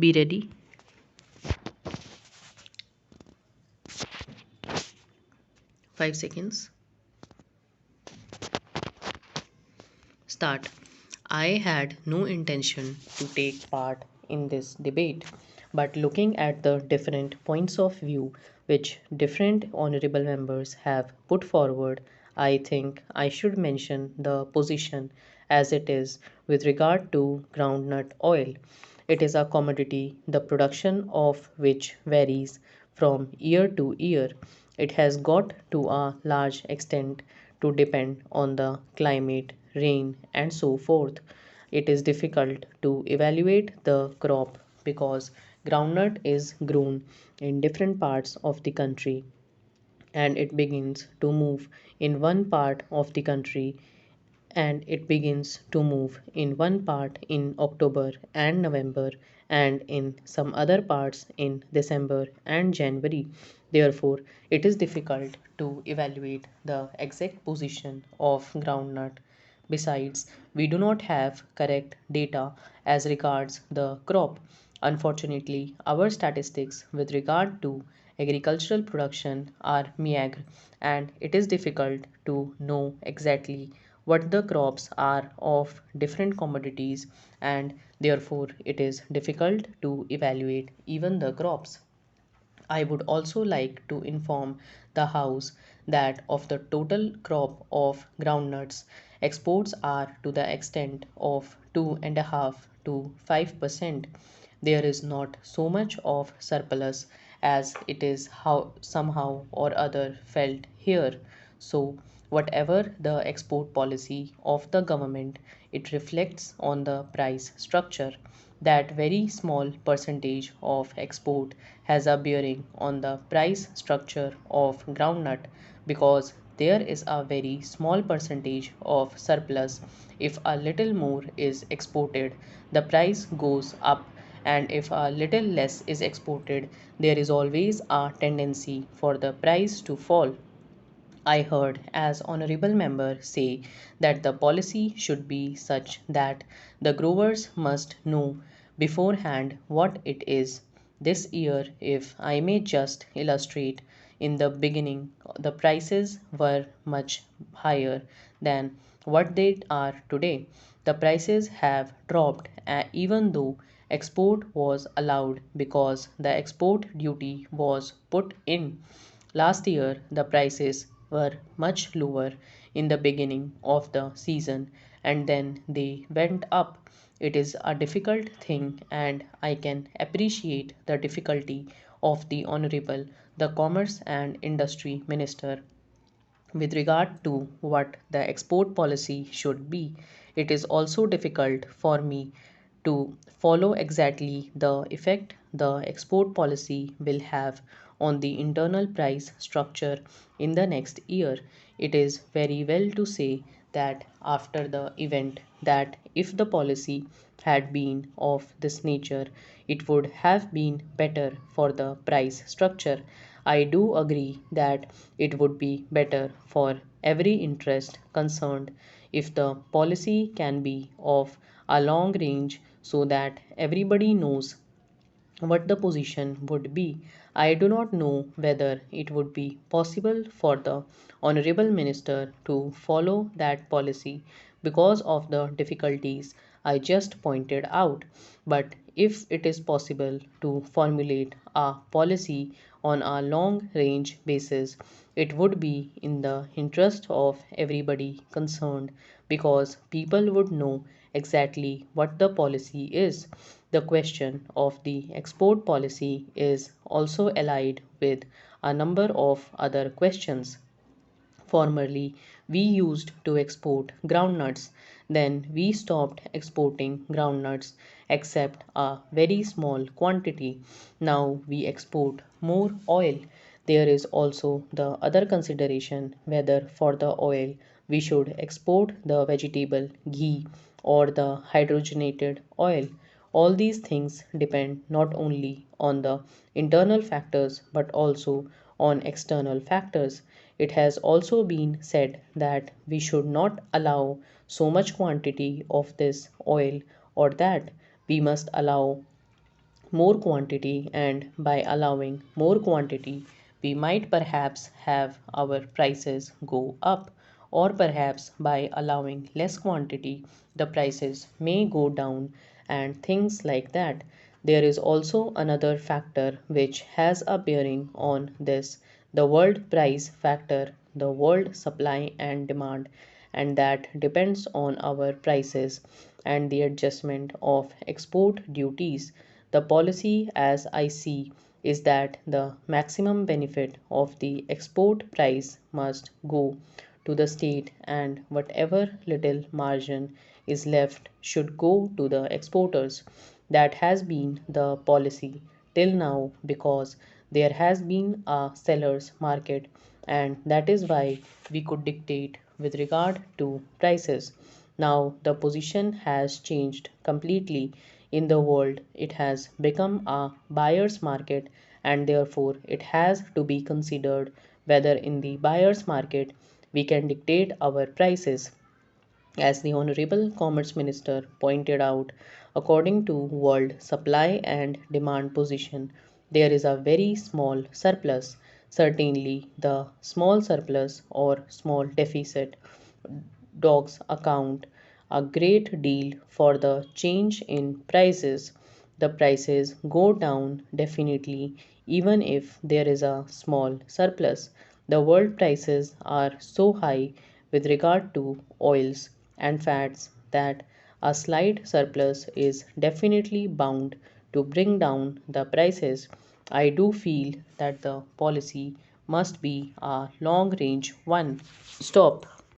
Be ready. 5 seconds. Start. I had no intention to take part in this debate, but looking at the different points of view which different honorable members have put forward, I think I should mention the position as it is with regard to groundnut oil. It is a commodity, the production of which varies from year to year. It has got to a large extent to depend on the climate, rain, and so forth. It is difficult to evaluate the crop because groundnut is grown in different parts of the country and it begins to move in one part of the country and it begins to move in one part in October and November and in some other parts in December and January. Therefore, it is difficult to evaluate the exact position of groundnut. Besides, we do not have correct data as regards the crop. Unfortunately, our statistics with regard to agricultural production are meager and it is difficult to know exactly what the crops are of different commodities and therefore it is difficult to evaluate even the crops. I would also like to inform the House that of the total crop of groundnuts, exports are to the extent of 2.5 to 5%. There is not so much of surplus as it is how somehow or other felt here. So whatever the export policy of the government, it reflects on the price structure. That very small percentage of export has a bearing on the price structure of groundnut because there is a very small percentage of surplus. If a little more is exported, the price goes up, and if a little less is exported, there is always a tendency for the price to fall. I heard as honorable member say that the policy should be such that the growers must know beforehand what it is. This year, if I may just illustrate, in the beginning the prices were much higher than what they are today. The prices have dropped even though export was allowed because the export duty was put in. Last year, the prices were much lower in the beginning of the season and then they went up. It is a difficult thing, and I can appreciate the difficulty of the Honorable the Commerce and Industry Minister with regard to what the export policy should be. It is also difficult for me to follow exactly the effect the export policy will have on the internal price structure in the next year. It is very well to say that after the event that if the policy had been of this nature, it would have been better for the price structure. I do agree that it would be better for every interest concerned if the policy can be of a long range so that everybody knows what the position would be. I do not know whether it would be possible for the Honorable Minister to follow that policy because of the difficulties I just pointed out. But if it is possible to formulate a policy on a long range basis, it would be in the interest of everybody concerned because people would know exactly what the policy is. The question of the export policy is also allied with a number of other questions. Formerly, we used to export groundnuts. Then we stopped exporting groundnuts except a very small quantity. Now we export more oil. There is also the other consideration whether for the oil we should export the vegetable ghee or the hydrogenated oil. All these things depend not only on the internal factors but also on external factors. It has also been said that we should not allow so much quantity of this oil or that. We must allow more quantity, and by allowing more quantity, we might perhaps have our prices go up, or perhaps by allowing less quantity, the prices may go down, and things like that. There is also another factor which has a bearing on this, the world price factor, the world supply and demand, and that depends on our prices and the adjustment of export duties. The policy, as I see, is that the maximum benefit of the export price must go to the state, and whatever little margin is left should go to the exporters. That has been the policy till now because there has been a seller's market, and that is why we could dictate with regard to prices. Now the position has changed completely in the world. It has become a buyer's market, and therefore it has to be considered whether in the buyer's market we can dictate our prices. As the Honorable Commerce Minister pointed out, according to World Supply and Demand Position, there is a very small surplus. Certainly, the small surplus or small deficit dogs account a great deal for the change in prices. The prices go down definitely even if there is a small surplus. The world prices are so high with regard to oils and fats that a slight surplus is definitely bound to bring down the prices. I do feel that the policy must be a long range one. Stop.